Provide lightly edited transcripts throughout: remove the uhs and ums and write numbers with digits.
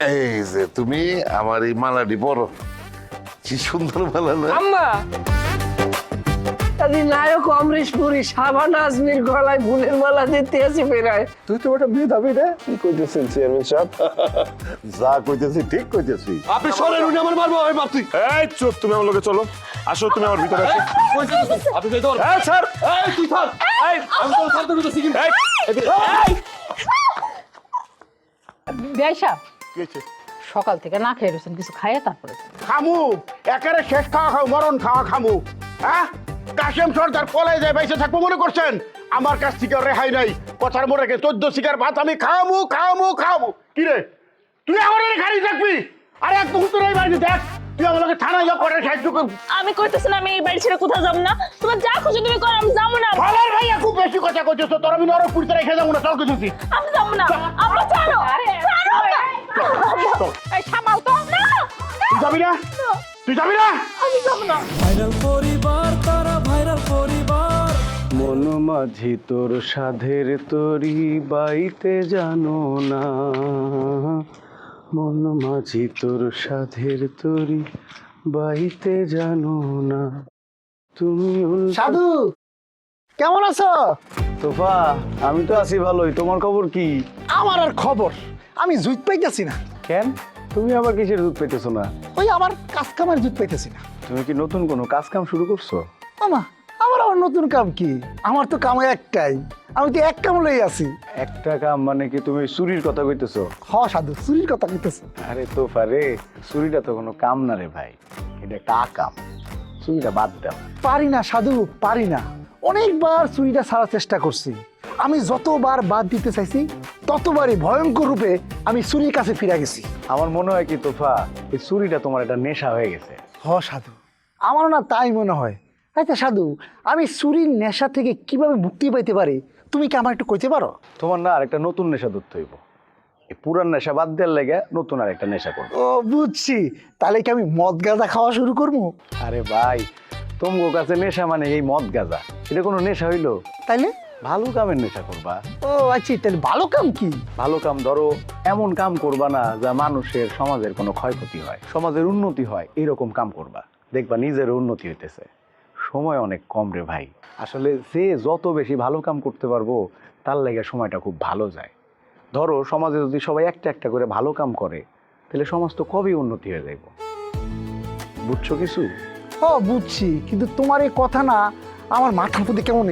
এই যে তুমি আমার এই মালাটি পরো, কি সুন্দর মালা না? আম্মা আদি নায়ক অমরেশ পুরী শাবানা আজমির গলায় ফুলের মালা দিতে আসি ফেরায়। তুই তো ওটা বিয়ে দাবি রে। কি কইতেছেন চেয়ারম্যান সাহেব? যা কইতেছি ঠিক কইতেছি। আপনি সরেন, উনি আমার মারবো। এই মারতুই, এই চুপ, তুমি আমার লগে চলো। আসো, তুমি আমার ভিতরে আসো। আপনি যাই ধর। এই স্যার, এই তুই থাক। এই আমি তো ছাড়তে কইতেছি কিন্তু। এই বেয়াইসা কি হইছে? সকাল থেকে না খেয়ে রয়েছেন, কিছু খাইয়ে তারপরে খামু একেবারে শেষ খাওয়া খাও, মরণ খাওয়া খামু। হ্যাঁ, কাশেম সর্দার পলাই যায় বাইসে থাকবো মনে করছেন? আমার কাছ থেকে রেহাই নাই। কথার মনে রেখে 14 শিকার ভাত আমি খাওয়ামু খাওয়ামু খাওয়ামু। কি রে, তুই আমার খালি থাকবি? আরে এক মুহূর্ত এই বাড়ি দেখ, তুই আমাকে থানায় যাও করে সাহায্য কর। আমি কইতেছি না আমি এই বাড়ি ছেড়ে কোথাও যাব না। তোমার যা খুশি তুমি করো, আমি যাবো না। ফালার ভাইয়া খুব বেশি কথা কইতেছ, তোর আমি নরক পুরিতে রেখে যাবো না, চল কইতেছি। আমি যাবো না। আম্মা ছাড়ো, ছাড়ো না। এই সামাল তো না। তুই যাবি না? তুই যাবি না? আমি যাবো না। ভাইরাল পরিবার, তারা ভাইরাল পরিবার। মন মাঝি তোর সাধের তরি বাইতে জানো না, মন মাঝি তোর সাধের তরি বাইতে জানো না, তুমি সাধু কেমন আছো? তোফা, আমি তো আছি ভালোই, তোমার খবর কি? আমার আর খবর, আমি জুত পাইতেছি না। কেন, তুমি আবার কিসের দুধ পেতেছো না? ওই আমার কাজ কামার জুত পাইতেছি না। তুমি কি নতুন কোনো কাজ কাম শুরু করছো? মামা, আমার আবার নতুন কাম কি? আমার তো কাম একটাই, আমি তো এক কাম লই আছি। একটা কাম মানে কি তুমি চুরির কথা কইতেছো? হ সাধু, চুরির কথা কইতেছি। আরে তোফা রে, চুরিটা তো কোনো কাম না রে ভাই, এটা একটা আকাম। চুরিটা বাদ দাও। পারি না সাধু, পারি না। অনেকবার চুরিটা ছাড়ার চেষ্টা করছি। আমি যতবার বাদ দিতে চাইছি ততবারই ভয়ঙ্কর রূপে আমি চুরির কাছে ফিরে গেছি। আমার মনে হয় কি তোফা, এই চুরিটা তোমার একটা নেশা হয়ে গেছে। হ সাধু, আমারও না তাই মনে হয়। আচ্ছা সাধু, আমি চুরির নেশা থেকে কিভাবে মুক্তি পাইতে পারি, তুমি কি আমার একটু কইতে পারো? তোমার না আরেকটা নতুন নেশা ধরতে হইব। এই পুরান নেশা বাদ দেওয়ার লেগে নতুন আর একটা নেশা করবো। ও বুঝছি, তাহলে কি আমি মদ গাঁজা খাওয়া শুরু করবো? আরে ভাই, তোমার কাছে নেশা মানে এই মদ গাঁজা, এটা কোনো নেশা হইলো? তাইলে? ভালো কামের নেশা করবা। ও আচ্ছা, তাহলে ভালো কাম কি? ভালো কাম ধরো, এমন কাম করবা না যা মানুষের সমাজের কোনো ক্ষয়ক্ষতি হয়, সমাজের উন্নতি হয়, এরকম কাম করবা। দেখবা নিজের উন্নতি হইতেছে। সময় অনেক কম রে ভাই। আসলে যে যত বেশি ভালো কাম করতে পারবো তার লেগে সময়টা খুব ভালো যায়। ধরো সমাজে যদি সবাই একটা একটা করে ভালো কাম করে, তাহলে সমাজ তো কবেই উন্নতি হয়ে যাইব। বুঝছো কিছু? হ বুঝছি, কিন্তু তোমার এই কথা না আমার মাথার মধ্যে কেমন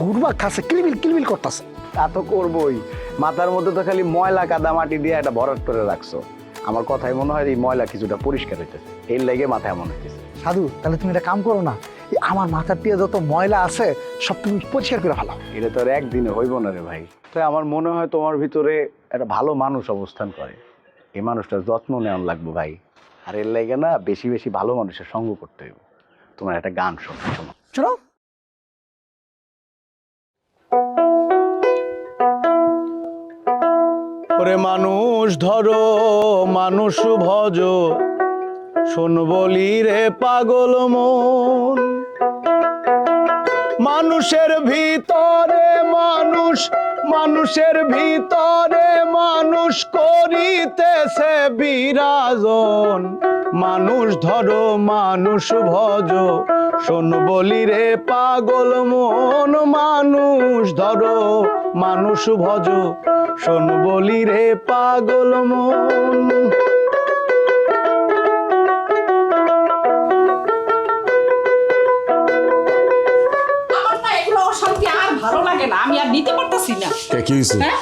ঘুরবা খাচ্ছে, কিলবিল কিলবিল করতেছে। তা তো করবোই, মাথার মধ্যে তো খালি ময়লা কাদা মাটি দিয়ে একটা ভরাট করে রাখছো। আমার কথাই মনে হয় এই ময়লা কিছুটা পরিষ্কার হইতেছে, এর লেগে মাথায় এমন হইতেছে। সাধু, তাহলে তুমি একটা কাম করো না, এই আমার মাথার দিয়ে যত ময়লা আছে সব তুমি পরিষ্কার করে ফেলাও। এটা তো আর একদিনে হইব না রে ভাই। তাই আমার মনে হয় তোমার ভিতরে একটা ভালো মানুষ অবস্থান করে, এই মানুষটার যত্ন নেওয়ার লাগবে ভাই। আর এর লেগে না বেশি বেশি ভালো মানুষের সঙ্গ করতে হইব। তোমার একটা গান শোনো। শোনো। ওরে মানুষ ধরো, মানুষ ভজ, শোন বলি রে পাগল মন। মানুষের ভিতরে মানুষ, মানুষের ভিতরে মানুষ করিতেছে বিরাজন। মানুষ ধরো, মানুষ ভজ, শোন বলি রে পাগল মন। মানুষ ধরো, মানুষ ভজ, শোন বলি রে পাগল মন। ভালো লাগে না, আমি আর নিতে পারতাছি না। কি হইছে? হ্যাঁ,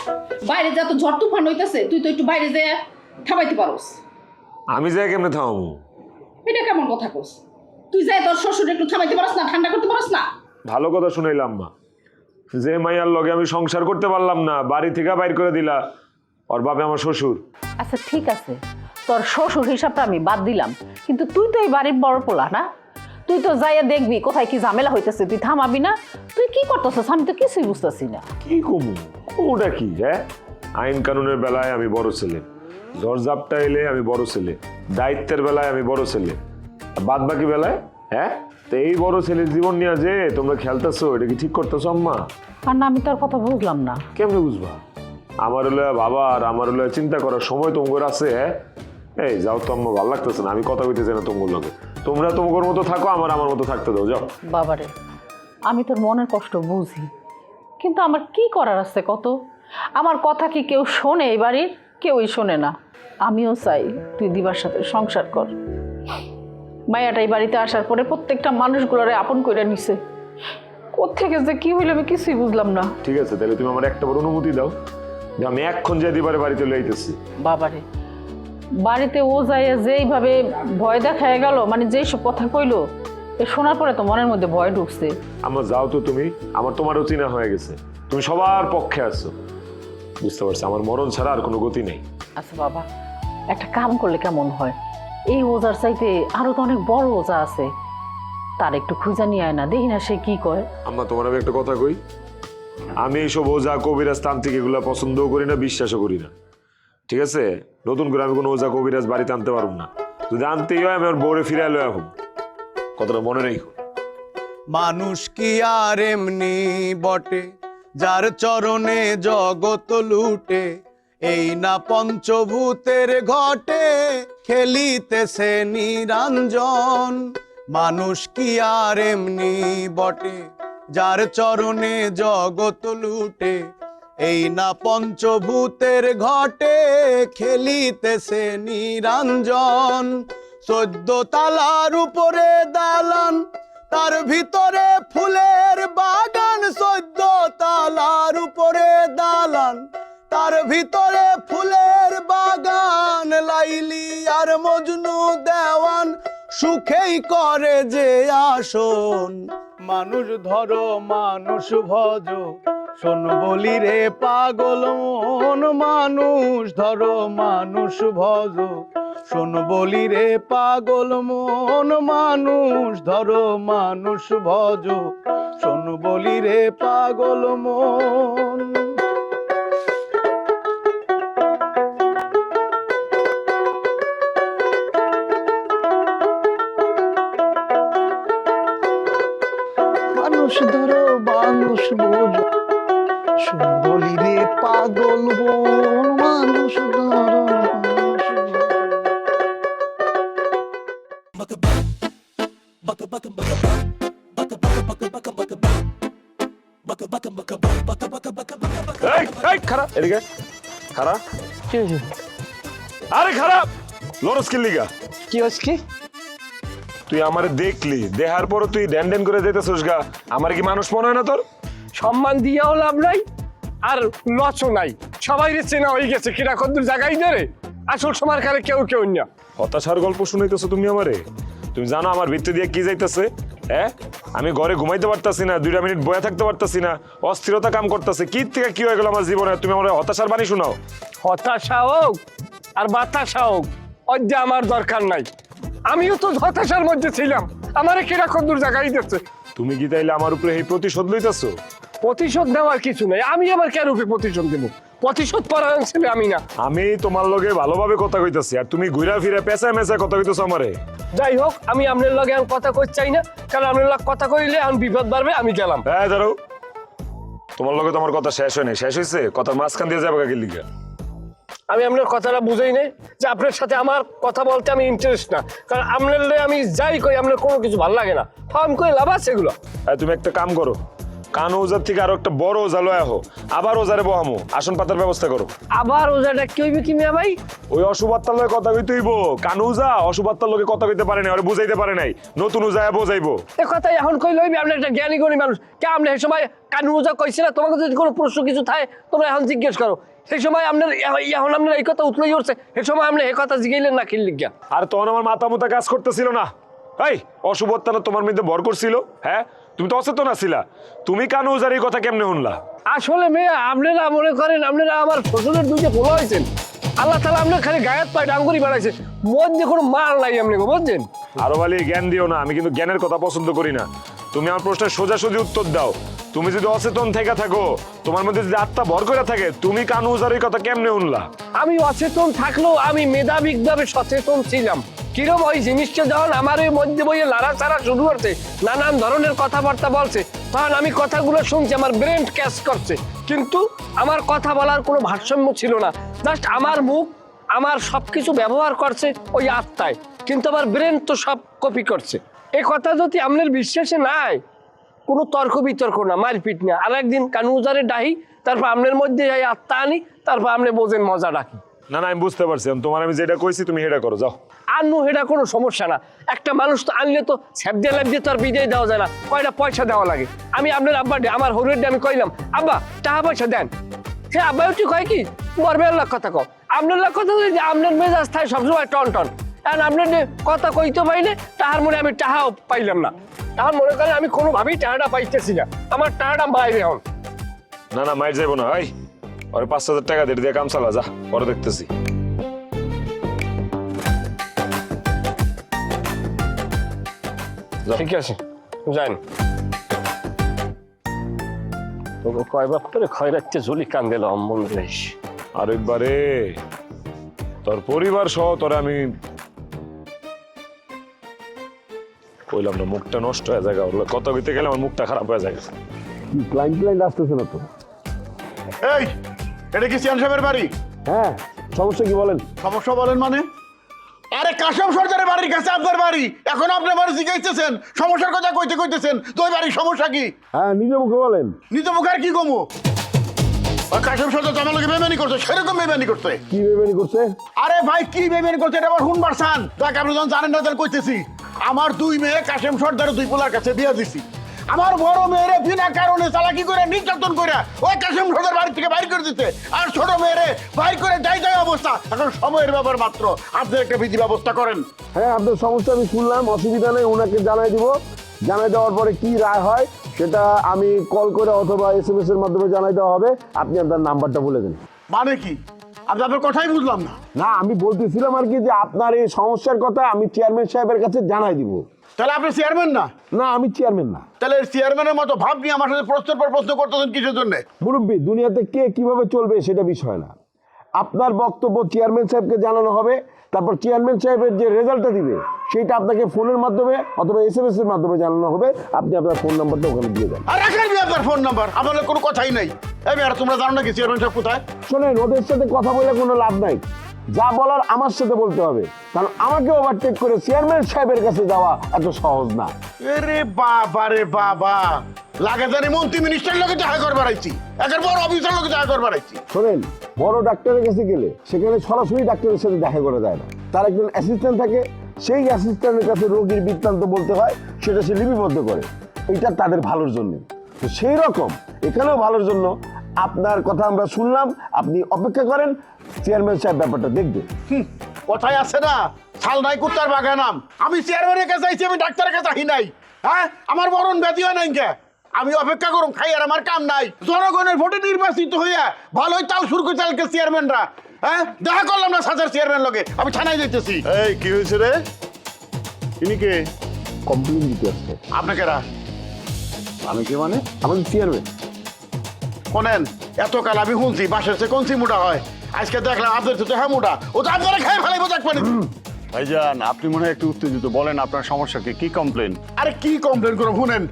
বাইরে যা তো ঝড় তুফান হইতাছে, তুই তো একটু বাইরে যেয়ে থামাইতে পারোস। আমি যাই কেমনে থামাবো? এটা কেমন কথা কস? তুই যাই তোর শ্বশুর একটু থামাইতে পারস না, ঠান্ডা করতে পারস না? ভালো কথা শুনাইলাম মা, যে মাইয়ার লগে আমি সংসার করতে পারলাম না, বাড়ি থেকে বাইর করে দিলা, ওর বাপে আমার শ্বশুর। আচ্ছা ঠিক আছে, তোর শ্বশুর হিসাবটা আমি বাদ দিলাম, কিন্তু তুই তো এই বাড়ির বড় পোলা না? তুই তো যাইয়া দেখবি কোথায় কি ঝামেলা হইতেছে, তুই থামাবি না? তুই কি করতেছিস আমি তো কিছুই বুঝতেছি না। কি কমু, ওটা কি? হ্যাঁ, আইন কানুনের বেলায় আমি বড় ছেলে, ঝড়ঝাপটা এলে আমি বড় ছেলে, দায়িত্বের বেলায় আমি বড় ছেলে, বাদ বাকি বেলায় হ্যাঁ? তো এই বড় ছেলের জীবন নিয়ে যে তোমরা খেলতেছো, এটা কি ঠিক করতেছো আম্মা? আর না, আমি তোর কথা বুঝলাম না। কেমনে বুঝবা? আমার হলো বাবা আর আমার হলো চিন্তা করার সময় তোমার আছে। হ্যাঁ এই যাও তো আম্মা, ভালো লাগতেছে না, আমি কথা কইতেছি না তোমার লগে। তোমরা তোমার মতো থাকো, আমার মতো থাকতে দাও, যাও। বাবারে, আমি তোর মনের কষ্ট বুঝি, কিন্তু আমার কি করার আছে কত? আমার কথা কি কেউ শোনে? এই বাড়ির কেউই শোনে না। আমিও চাই তুই দিবার সাথে সংসার কর। মায়াটা এই বাড়িতে আসার পরে প্রত্যেকটা মানুষগুলোরে আপন করে নিছে। কোত্থেকে যে কি হইলো আমি কিছুই বুঝলাম না। ঠিক আছে, তাহলে তুমি আমার একটা বড় অনুমতি দাও যে আমি এক্ষণ যাই দিবারে বাড়িতে লইতেছি। বাবারে, বাড়িতে ও যায় যেইভাবে ভয় দেখায় গেল, মানে যেই সব কথা কইলো, এ শোনার পরে তো মনের মধ্যে ভয় ঢুকছে। আমার যাও তো তুমি, আমার তোমারও চিনা হয়ে গেছে, তুমি সবার পক্ষে আছো, বুঝতে পারছি আমার মরণ ছাড়া আর কোনো গতি নেই। আচ্ছা বাবা, একটা কাম করলে কেমন হয়? এই ওজার চাইতে আরো তো অনেক বড় ওজা আছে, তার একটু খুঁজা নিয়ে আয় না, দেখি না সে কি কয়। আম্মা তোমার আমি একটা কথা কই, আমি এইসব ওজা কবিরাজ তান্ত্রিক এগুলা পছন্দও করি না, বিশ্বাসও করি না। ঠিক আছে, নতুন করে আমি কোনো ওজা কবিরাজ বাড়িতে আনতে পারব না। যদি আনতেই হয় আমি আমার বউরে ফিরে লয়ে আসব, কথাটা মনে রেখো। মানুষ কি আর এমনি বটে, যার চরণে জগৎ লুটে, এই না পঞ্চভূতের ঘটে, খেলিতেছে নিরঞ্জন। মানুষ কি আর এমনি বটে, যার চরণে জগৎ লুটে, এই না পঞ্চভূতের ঘটে, খেলিতেছে নিরঞ্জন। 14 তালার উপরে দালান, তার ভিতরে ফুলের বাগান। 14 তালার উপরে দালান, তার ভিতরে ফুলের বাগান। লাইলি আর মজনু দেওয়ান, সুখেই করে যে আসন। মানুষ ধরো মানুষ ভজো, শোন বলি রে পাগল মন। মানুষ ধরো মানুষ ভজো, শোন বলি রে পাগল মন। মানুষ ধরো মানুষ ভজো, শোন বলি রে পাগল মন। মানুষ ধরো মানুষ বোঝো, শোন বলি রে পাগল বোন। মানুষ ধরো মানুষ বোঝো। খারাপ এদিকে, খারাপ কি হয়েছে? আরে খারাপ লরস কি লিগা? কি হচ্ছে কি? তুই আমারে দেখলি, দেখার পর তুই ড্যান ড্যান করে যেতেছিস গা, আমার কি মানুষ মনে হয় না তোর? সম্মান দিয়েও লাভ নাই, আর লচও নাই। সবাই রে চেনা হয়ে গেছে, কিরা কদ্দুর জায়গায় ধরে আসল সময় কালে কেউ কেউ না। হতাশার গল্প শুনাইতেছো তুমি আমারে? তুমি জানো আমার ভিতর দিয়ে কি যাইতেছে? হ্যাঁ, আমি ঘরে ঘুমাইতে পারতাছি না, 2 মিনিট বয়ে থাকতে পারতাছি না, অস্থিরতা কাম করতেছে। কি থেকে কি হয়ে গেল আমার জীবনে, তুমি আমার হতাশার বাণী শোনাও। হতাশা হোক আর বাতাসা হোক, অদ্যা আমার দরকার নাই। আমিও তো হতাশার মধ্যে ছিলাম, আমারে কিরা কদ্দুর জায়গায় দিচ্ছে। তুমি কি তাইলে আমার উপরে এই প্রতিশোধ লইতেছো? প্রতিশোধ নেওয়ার কিছু নাই, আমি আমার কেন রূপে প্রতিশোধ দেবো? প্রতিশোধ পরায়ণ ছেলে আমি না। আমি তোমার লগে ভালোভাবে কথা কইতাছি, আর তুমি ঘুরা ফিরে পেঁচা মেচা কথা কইতেছো আমারে। যাই হোক, আমি আপনার লগে এখন কথা কই চাই না, কারণ আপনার লগে কথা কইলে এখন বিপদ বাড়বে। আমি গেলাম। হ্যাঁ দাঁড়াও, তোমার লগে তোমার কথা শেষ হয় নাই। শেষ হয়েছে? কথার মাঝখান দিয়ে যাবে কাকে লিগা? আমি আপনার কথাটা বুঝেই নেই যে আপনার সাথে আমার কথা বলতে আমি ইন্টারেস্ট না, কারণ আপনার আমি যাই কই আপনার কোনো কিছু ভালো লাগে না। ফার্ম করে লাভ আছে এগুলো। তুমি একটা কাম করো, কান ওজার থেকে আরো একটা বড় ওজা লয় আহো, আবার ওজারে বহামো, আসন পাতার ব্যবস্থা করো। আবার ওজাটা কি হইবে কি মিয়া ভাই? ওই অশুভাত্মার লগে কথা কইতে হইব। কান ওজা অশুভাত্মার লগে কথা কইতে পারে নাই, আর বুঝাইতে পারে নাই, নতুন ওজায় বোঝাইবো। এ কথা এখন কই লইবি? আপনি একটা জ্ঞানী গুণী মানুষ, কে আপনি এই সময় কানু ওজা কইছিল? তোমাকে যদি কোনো প্রশ্ন কিছু থাকে তোমরা এখন জিজ্ঞেস করো। সেই সময় আপনার এখন আপনার এই কথা উতলাই উঠছে, সেই সময় আপনি এই কথা জিগাইলেন না কি লিখিয়া? আর তখন আমার মাথা মুথা কাজ করতেছিল না। এই অশুভত্তা না তোমার মধ্যে ভর করছিল? হ্যাঁ, তুমি তো অচেতন আছিলা, তুমি কান ওজার এই কথা কেমনে শুনলা? আসলে মেয়ে আপনারা মনে করেন আপনারা আমার ফসলের দুধে পোলা হয়েছেন। আল্লাহ তালা আপনার খালি গায়ের পায়ে ডাঙ্গুরি বাড়াইছে, মধ্যে কোনো মাল নাই আপনি, বুঝছেন? আরো বালি জ্ঞান দিও না, আমি কিন্তু জ্ঞানের কথা পছন্দ করি না। তুমি আমার প্রশ্নের সোজাসুজি উত্তর দাও। তুমি যদি অচেতন থেকে থাকো, তোমার মধ্যে যদি আত্মা ভর করে থাকে, তুমি কানু ওজার এই কথা কেমনে শুনলা? আমি অচেতন থাকলেও আমি মেধাবিকভাবে সচেতন ছিলাম। কিরম ওই জিনিসটা যখন আমার ওই মধ্যে বইয়ে লাড়াচাড়া শুরু করছে, নানান ধরনের কথাবার্তা বলছে, তখন আমি কথাগুলো শুনছি, আমার ব্রেন ক্যাচ করছে, কিন্তু আমার কথা বলার কোনো ভারসাম্য ছিল না। জাস্ট আমার মুখ, আমার সবকিছু ব্যবহার করছে ওই আত্মায়, কিন্তু আমার ব্রেন তো সব কপি করছে। এই কথা যদি আপনার বিশ্বাসে নাই, কোনো তর্ক বিতর্ক না, মারপিট না, আর একদিন কানুজারে ডাহি, তারপর আপনার মধ্যে এই আত্মা আনি, তারপর আপনি বোঝেন মজা রাখি। না না, আমি বুঝতে পারছি, তোমার আমি যেটা কইছি তুমি সেটা করো, যাও। আনু এটা কোনো সমস্যা না, একটা মানুষ তো আনলে তো স্যাপ দিয়ে লাভ দিয়ে তো আর বিদায় দেওয়া যায় না, কয়টা পয়সা দেওয়া লাগে। আমি আপনার আব্বা আমার হরুর আমি কইলাম, আব্বা টাকা পয়সা দেন, সে আব্বা একটু কয় কি মরবে লাখ কথা কও, আপনার লাখ কথা যে আপনার মেজাজ থাকে সবসময় টন টন, এখন আপনার কথা কইতে পাইলে তাহার মনে আমি টাকাও পাইলাম না, তাহার মনে করেন আমি কোনোভাবেই টাকাটা পাইতেছি না, আমার টাকাটা বাইরে হন। না না, মাইর যাইবো না, ভাই ওরে 5,000 টাকা দিয়ে কাম চালা, যা, পরে দেখতেছি। ঠিক আছে যান। তোকে কয়বার তোরে ক্ষয় রাখতে ঝুলি কান দিল অম্বল রেশ। আরেকবারে তোর পরিবার সহ তোরে আমি কইলাম না, মুখটা নষ্ট হয়ে যায়, কথা কইতে গেলে আমার মুখটা খারাপ হয়ে যায়। ক্লাইন্ট আসতেছে না তো? এই, এটা কি সিয়ান সাহেবের বাড়ি? হ্যাঁ, সমস্যা কি বলেন? সমস্যা বলেন মানে? আরে কাশেম সর্দারের বাড়ির কাছে আপনার বাড়ি, এখন আপনি বাড়ি জিজ্ঞাসতেছেন, সমস্যার কথা কইতেছেন, তো ওই বাড়ির সমস্যা কি? হ্যাঁ, নিজে মুখে বলেন। নিজ মুখে আর কি কমু? কাশেম সর্দার তো আমার লোকে বেমানি করছে, সেরকম বেমানি করছে। কি বেমানি করছে? আরে ভাই কি বেমানি করছে এটা আবার হুনবার সান, তাকে আপনি যখন জানেন না তাহলে কইতেছি। আমার 2 মেয়ে কাশেম সর্দারের 2 পোলার কাছে বিয়ে দিছি। আমার বড় মেয়েরে বিনা কারণে চালাকি করে নির্যাতন করে ওই কাশেম সর্দার বাড়ি থেকে বাইর করে দিতে, আর ছোট মেয়েরে বাইর করে যাই অবস্থা। এখন সময়ের ব্যাপার মাত্র, আপনি একটা বিধি ব্যবস্থা করেন। হ্যাঁ, আপনার সমস্যা আমি শুনলাম, অসুবিধা নেই, ওনাকে জানাই দিব। জানাই দেওয়ার পরে কি রায় হয় সেটা আমি কল করে অথবা SMS এর মাধ্যমে জানাই দেওয়া হবে। আপনি আপনার নাম্বারটা বলে দেন। মানে কি? আমি আপনার কথাই বুঝলাম না। না, আমি বলতেছিলাম আর কি যে আপনার এই সমস্যার কথা আমি চেয়ারম্যান সাহেবের কাছে জানাই দিব। তাহলে আপনি চেয়ারম্যান না? না, আমি চেয়ারম্যান না। তাহলে চেয়ারম্যানের মতো ভাব নিয়ে আমার সাথে প্রশ্নের পর প্রশ্ন করতেছেন কিসের জন্য? মুরব্বী, দুনিয়াতে কে কিভাবে চলবে সেটা বিষয় না। আপনার বক্তব্য চেয়ারম্যান সাহেবকে জানানো হবে, তারপর চেয়ারম্যান সাহেবের যে রেজাল্টটা দিবে সেটা আপনাকে ফোনের মাধ্যমে অথবা SMS এর মাধ্যমে জানানো হবে। আপনি আপনার ফোন নাম্বারটা ওখানে দিয়ে দেন। আর রাখেন আপনার ফোন নাম্বার, আমার কোনো কথাই নাই। এই আর তোমরা জানো না কি চেয়ারম্যান সাহেব কোথায়? শোনেন, ওদের সাথে কথা বলে কোনো লাভ নাই, যা বলার আমার সাথে বলতে হবে, কারণ আমাকে ওভারটেক করে চেয়ারম্যান সাহেবের কাছে যাওয়া এত সহজ না। আরে বাবা রে বাবা, লাগে জানি মন্ত্রী মিনিস্টারের লোকে দেখা করবার আইছি, একের বড় অফিসার লোকে দেখা করবার আইছি। শোনেন, বড় ডাক্তারের কাছে গেলে সেখানে সরাসরি ডাক্তারের সাথে দেখা করা যায় না, তার একজন অ্যাসিস্ট্যান্ট থাকে, সেই অ্যাসিস্ট্যান্টের কাছে রোগীর বৃত্তান্ত বলতে হয়, সেটা সে লিপিবদ্ধ করে, এটা তাদের ভালোর জন্য। তো সেই রকম এখানেও ভালোর জন্য আপনার কথা আমরা শুনলাম, আপনি অপেক্ষা করেন, চেয়ারম্যান সাহেব ব্যাপারটা দেখবে। কথায় আছে না, ছাল নাই কুত্তার বাগানাম। আমি চেয়ারম্যানের কাছে আইছি, আমি ডাক্তারের কাছে আহি নাই। হ্যাঁ, আমার মরণ ব্যাধি হয় নাই কে? আমি অপেক্ষা করুন, খাই আর আমার কাম নাই। জনগণের ভোটে নির্বাচিত হইয়া ভালোই তাল শুরু করে চালকে চেয়ারম্যানরা। হ্যাঁ, দেখা করলাম না সাজার চেয়ারম্যান লগে, আমি থানায় যেতেছি। এই কি হয়েছে রে? ইনি কে? কমপ্লেন দিতে আসছে। আপনাকে রা? আমি কে মানে? আমাদের চেয়ারম্যান। শোনেন, এতকাল আমি শুনছি বাসের চেয়ে কঞ্চি মোটা হয়, আজকে দেখলাম আপনার তো হ্যাঁ মোটা, ও তো আপনারা খেয়ে ফেলাইবো দেখবেন। ভাইজান, আপনি মনে হয় একটু উত্তেজিত, বলেন আপনার সমস্যা কি কমপ্লেন? আরে কি কমপ্লেন করো শুনেন,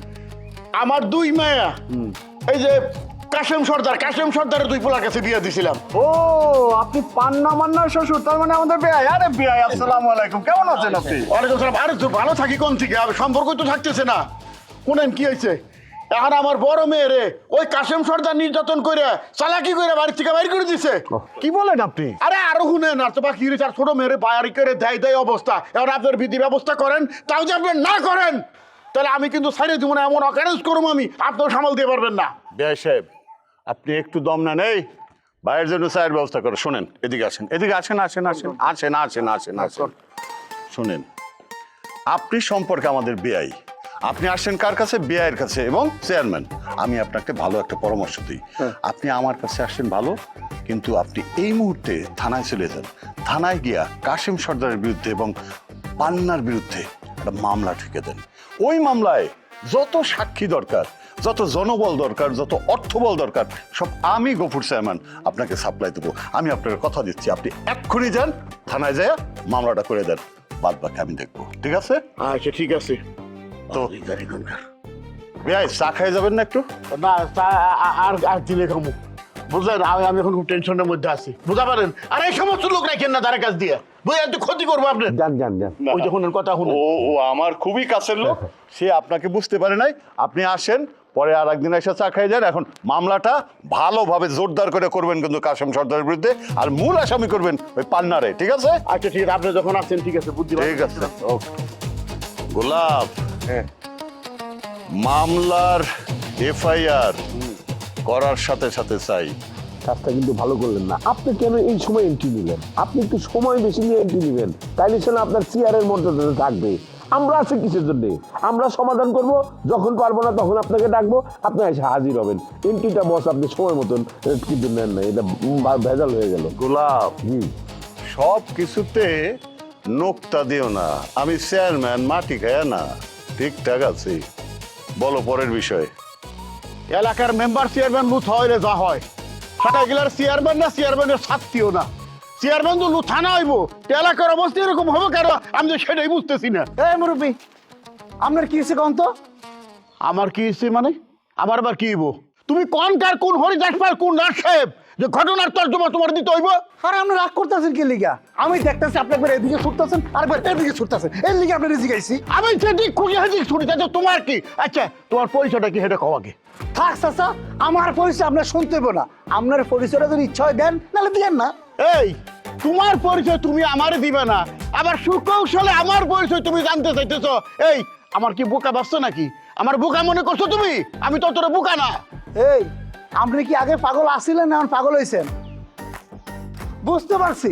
আমার 2 মেয়ে এই যে কাশেম সর্দারের 2 পোলার কাছে বিয়ে দিছিলাম। ও, আপনি পান্না মান্নার শ্বশুর, তার মানে আমাদের বেয়াই। আরে বেয়াই, আসসালামু আলাইকুম, কেমন আছেন আপনি? ওয়ালাইকুম সালাম। আরে তো ভালো থাকি কোন থেকে, সম্পর্ক তো থাকতেছে না। শুনেন কি হয়েছে, এখন আমার বড় মেয়েরে ওই কাশেম সর্দার নির্যাতন করে চালাকি করে বাড়ি থেকে বাইর করে দিছে। কি বলেন আপনি? আরে আরো শুনেন, আর তো বাকি আর ছোট মেয়েরে বাড়ি করে দেয় অবস্থা। এখন আপনার বিধি ব্যবস্থা করেন, তাও যে আপনি না করেন তাহলে আমি কিন্তু ছাড়িয়ে দিব না, এমন অকারেন্স করবো আমি, আপনিও সামাল দিয়ে পারবেন না। বেয়াই সাহেব, আপনি একটু দম নেন, এই বাইরের জন্য চায়ের ব্যবস্থা করে। শোনেন, এদিকে আসেন, আসেন। শোনেন, আপনি সম্পর্কে আমাদের বেয়াই, আপনি আসেন কার কাছে? বেয়াইয়ের কাছে এবং চেয়ারম্যান। আমি আপনাকে ভালো একটা পরামর্শ দিই, আপনি আমার কাছে আসেন ভালো, কিন্তু আপনি এই মুহূর্তে থানায় চলে যান। থানায় গিয়া কাশেম সর্দারের বিরুদ্ধে এবং পান্নার বিরুদ্ধে একটা মামলা ঠেকে দেন। ওই মামলায় যত সাক্ষী দরকার, যত জনবল দরকার, যত অর্থবল দরকার, সব আমি গফুর চেয়ারম্যান আপনাকে সাপ্লাই দেবো। আমি আপনাকে কথা দিচ্ছি, আপনি এক্ষুনি যান, থানায় যায় মামলাটা করে দেন। বাদ বাকি আমি দেখবো, ঠিক আছে? আচ্ছা ঠিক আছে। তো বেআই চা খাই যাবেন না একটু? না আর আর দিলে খামু, বুঝলেন? আমি এখন খুব টেনশনের মধ্যে আছি, বুঝতে পারেন? আর এই সমস্ত লোক রাখেন না তার কাছ দিয়ে, বুঝলেন? একটু ক্ষতি করবো আপনার। যান যান যান। ওই যখন কথা শুনুন, ও আমার খুবই কাছের লোক, সে আপনাকে বুঝতে পারে নাই। আপনি আসেন, পরে আর একদিন এসে চা খাই যান। এখন মামলাটা ভালোভাবে জোরদার করে করবেন কিন্তু কাশেম সর্দারের বিরুদ্ধে, আর মূল আসামি করবেন ওই পান্নারে, ঠিক আছে? আচ্ছা ঠিক আছে, আপনি যখন আসছেন ঠিক আছে, বুদ্ধি ঠিক আছে, ওকে। গোলাপ, মামলার এফআইআর করার সাথে সাথে চাই। কাজটা কিন্তু ভালো করলেন না। আপনি কেন এই সময় এন্ট্রি নিলেন? আপনি একটু সময় বেশি নিয়ে এন্ট্রি নেবেন, তাইলে সে আপনার চেয়ারের মর্যাদা থাকবে। আমরা আছি কিসের জন্য? আমরা সমাধান করব, যখন পারবো না তখন আপনাকে ডাকবো, আপনি এসে হাজির হবেন। এন্ট্রিটা বস আপনি সময় মতন কিন্তু নেন না, এটা ভেজাল হয়ে গেল। গোলাপ, সব কিছুতে নোকতা দিও না। আমি চেয়ারম্যান, মাটি খায় না, ঠিকঠাক আছে। বলো পরের বিষয়। এলাকার মেম্বার চেয়ারম্যান লুথ হইলে যা হয়, সেটা গেলার চেয়ারম্যান না, চেয়ারম্যানের ছাত্রীও না। চেয়ারম্যান তো লুথা না হইব, এলাকার অবস্থা এরকম হবে কেন? আমি তো সেটাই বুঝতেছি না। এই মুরব্বী, আপনার কি হয়েছে কন্ত? আমার কি হচ্ছে মানে? আমার আবার কি হইব? তুমি কোন কার, কোন হরিদাস পাল, কোন নাথ সাহেব যে ঘটনার তর্জমা তোমার দিতে হইব? আরে আপনি রাগ করতেছেন কি লিগা? আমি দেখতেছি আপনি একবার এদিকে ছুটতেছেন আর একবার এদিকে ছুটতেছেন, এর লিগে আপনি জিগাইছি। আমি সেদিক খুঁজে হেদিক ছুটি যাচ্ছ, তোমার কি? আচ্ছা তোমার পরিচয়টা কি সেটা কও আগে। থাক চাচা, আমার পরিচয় আপনার শুনতে হইব না। আপনার পরিচয়টা যদি ইচ্ছা হয় দেন, নাহলে দিয়েন না। এই তোমার পরিচয় তুমি আমারে দিবে না, আবার সুকৌশলে আমার পরিচয় তুমি জানতে চাইতেছ। এই আমার কি বোকা ভাবছো নাকি? আমার বোকা মনে করছো তুমি? আমি তো তোর বোকা না। এই আপনি কি আগে পাগল আসছিলেন না এখন পাগল হয়েছেন? বুঝতে পারছি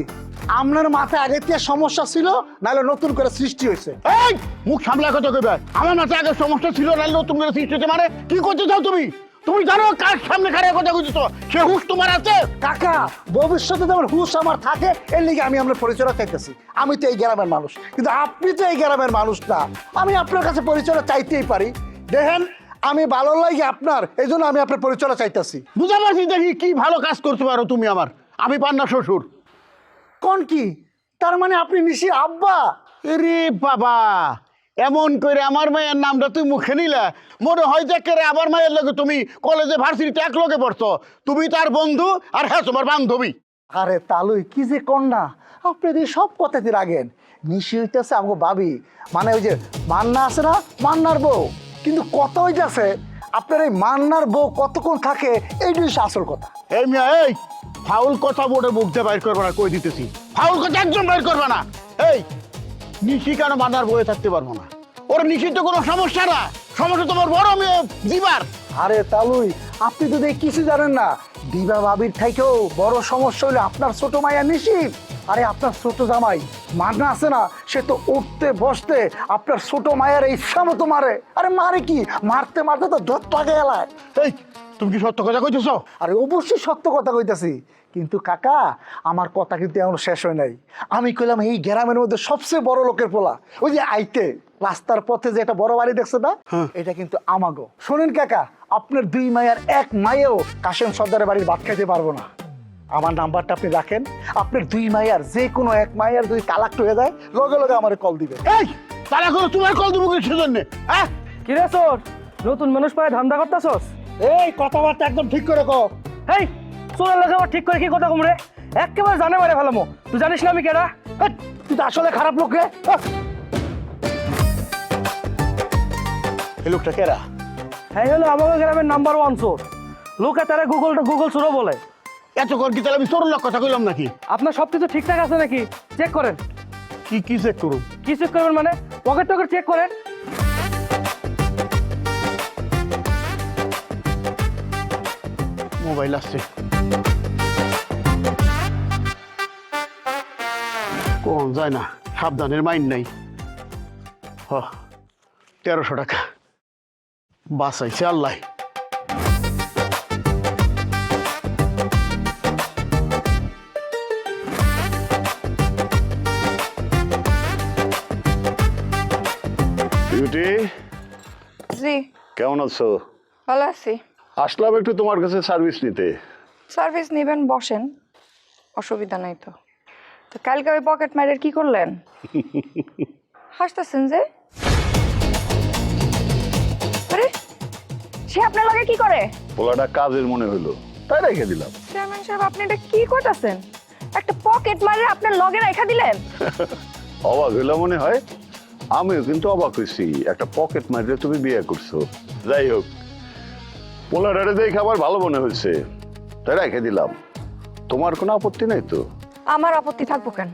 আপনার মাথায় আগে থেকে সমস্যা ছিল, নাহলে নতুন করে সৃষ্টি হয়েছে। এই মুখ সামলা কথা কইবে। আমার মাথায় আগে সমস্যা ছিল, নাহলে নতুন করে সৃষ্টি হয়েছে মানে? কি করতে চাও তুমি? তুমি জানো কার সামনে খারাপ কথা কইতেছ? সে হুঁশ তোমার আছে? কাকা, ভবিষ্যতে যেমন হুঁশ আমার থাকে, এর লিগে আমি আপনার পরিচয়টা চাইতেছি। আমি তো এই গ্রামের মানুষ, কিন্তু আপনি তো এই গ্রামের মানুষ না। আমি আপনার কাছে পরিচয়টা চাইতেই পারি। দেখেন, আমি ভালো লাগে আপনার, এই জন্য আমি আপনার পরিচয়টা চাইতেছি। বুঝা পারছি দেখি কি ভালো কাজ করতে পারো তুমি আমার। আমি পান্না শ্বশুর। কোন কি? তার মানে আপনি নিশির আব্বা? রে বাবা, এমন করে আমার মায়ের নামটা তুই মুখে নিলা, মনে হয় যে কেরে আমার মায়ের লগে তুমি কলেজে ভার্সিটিতে এক লগে পড়ছো। তুমি তার বন্ধু আর হ্যাঁ তোমার বান্ধবী। আরে তালুই, কি যে কন্যা, আপনি দিয়ে সব কথাতে রাগেন। নিশি হইতেছে আমাকে ভাবি, মানে ওই যে মান্না আছে না, মান্নার বউ। কিন্তু কত হইতেছে আপনার এই মান্নার বউ কতক্ষণ থাকে, এইটাই হচ্ছে আসল কথা। এই মিয়া, এই ফাউল কথা বোর্ডে মুখ দিয়ে বাইর করবে না, কই দিতেছি। ফাউল কথা একদম বাইর করবে না। এই নিশি কেন মান্নার বয়ে থাকতে পারবো না? ওর নিশির তো কোনো সমস্যা না, সমস্যা তোমার বড় মেয়ে দিবার। আরে তালুই, আপনি তো দেখি কিছু জানেন না। দিবা ভাবির থেকেও বড় সমস্যা হলো আপনার ছোট মাইয়া নিশি। আরে আপনার ছোট জামাই মান্না আছে না, সে তো উঠতে বসতে আপনার ছোট মায়ের ইচ্ছা মতো মারে। আরে মারে কি, মারতে মারতে তো ধর লাগে এলায়। এই তুমি কি সত্য কথা কইতেছো? আরে অবশ্যই সত্য কথা কইতাছি, কিন্তু কাকা আমার কথা কিন্তু এমন শেষ হয় নাই। আমি কইলাম এই গ্রামের মধ্যে সবচেয়ে বড় লোকের পোলা, ওই যে আইতে রাস্তার পথে যে একটা বড় বাড়ি দেখছে না, এটা কিন্তু আমাগো। শোনেন কাকা, আপনার দুই মায়ের এক মায়েও কাশেম সর্দারের বাড়ির ভাত খাইতে পারবো না। আমার নাম্বারটা আপনি রাখেন, আপনার দুই মায়ের যে কোনো এক মায়ের যদি তালাক হয়ে যায়, লগে লগে আমার কল দিবে। এই তারা কোনো তোমার কল দেবো কিছু জন্য? হ্যাঁ কি রে তোর নতুন মানুষ পায় ধান্দা করতেছস? এই কথাবার্তা একদম ঠিক করে কো। হেই চোরের লোক আবার ঠিক করে কি কথা কমরে? একেবারে জানে মারে ফেলামো। তুই জানিস না আমি কেডা? তুই তো আসলে খারাপ লোক রে। এই লোকটা কেরা? হ্যাঁ হলো আমাদের গ্রামের নাম্বার 1 চোর। লোকে তারা গুগল চোরও বলে। এত কর কি তাহলে আমি চোর লোক কথা কইলাম নাকি? আপনার সবকিছু ঠিকঠাক আছে নাকি চেক করেন। কি কি চেক করুন? কি চেক করবেন মানে? পকেট টকেট চেক করেন। মোবাইল আসছে, কোন যায় না, সাবধানের মাইন নাই। 1300 টাকা বাঁচাইছে আল্লাহ। বিউটি, জি কেমন আছো? ভালো আছি। আসলাম একটু তোমার কাছে সার্ভিস নিতে। সার্ভিস নেবেন, বসেন, অসুবিধা নাই তো। তো কালকে ওই পকেট মারের কি করলেন? হাসতেছেন যে? আরে সে আপনার লগে কি করে? পোলাটা কাজের মনে হলো তাই রেখে দিলাম। চেয়ারম্যান সাহেব আপনি এটা কি করতেছেন? একটা পকেট মারে আপনার লগে রেখা দিলেন? অবাক হইলো মনে হয়। আমিও কিন্তু অবাক হয়েছি, একটা পকেট মারে তুমি বিয়ে করছো। যাই হোক, পোলাটারে দেখে আমার ভালো মনে হয়েছে তাই রেখে দিলাম। তোমার কোনো আপত্তি নাই তো? আমার আপত্তি থাকবো কেন?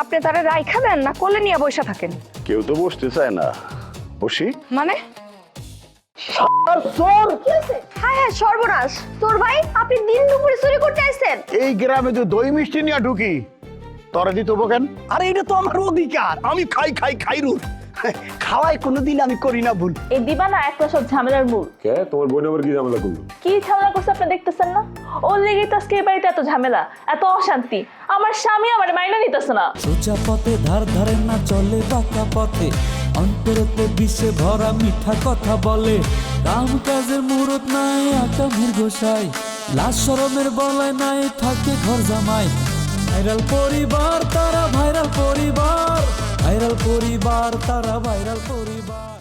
আপনি তারে রাইখা দেন না কোলে নিয়ে বসে থাকেন? কেউ তো বসতে চায় না। বসি? মানে হ্যাঁ হ্যাঁ সর্বনাশ। তোর ভাই আপনি দিন দুপুরে চুরি করতে আসছেন? এই গ্রামে যে দই মিষ্টি নিয়ে ঢুকি তোরা দিতে হবো কেন? আরে এটা তো আমার অধিকার, আমি খাই রুল খাওয়াই কোনোদিন আমি করি না ভুল। এই দিবা না একটা সব ঝামেলার মূল। কে তোমার বোন আবার কি ঝামেলা করলো? কি ঝামেলা করছে আপনি দেখতেছেন না? ওর লেগে তো আজকে এই বাড়িতে এত ঝামেলা, এত অশান্তি। আমার স্বামী আমার মাইনা নিতেছে না। সোজা পথে ধার ধারে না চলে বাঁকা পথে, অন্তরতে বিষে ভরা মিঠা কথা বলে। কাম কাজের মুরত নাই আকামের গোসাই, লাশ শরমের বলায় নাই থাকে ঘর জামাই। ভাইরাল পরিবার তারা ভাইরাল পরিবার, ভাইরাল পরিবার তারা ভাইরাল পরিবার।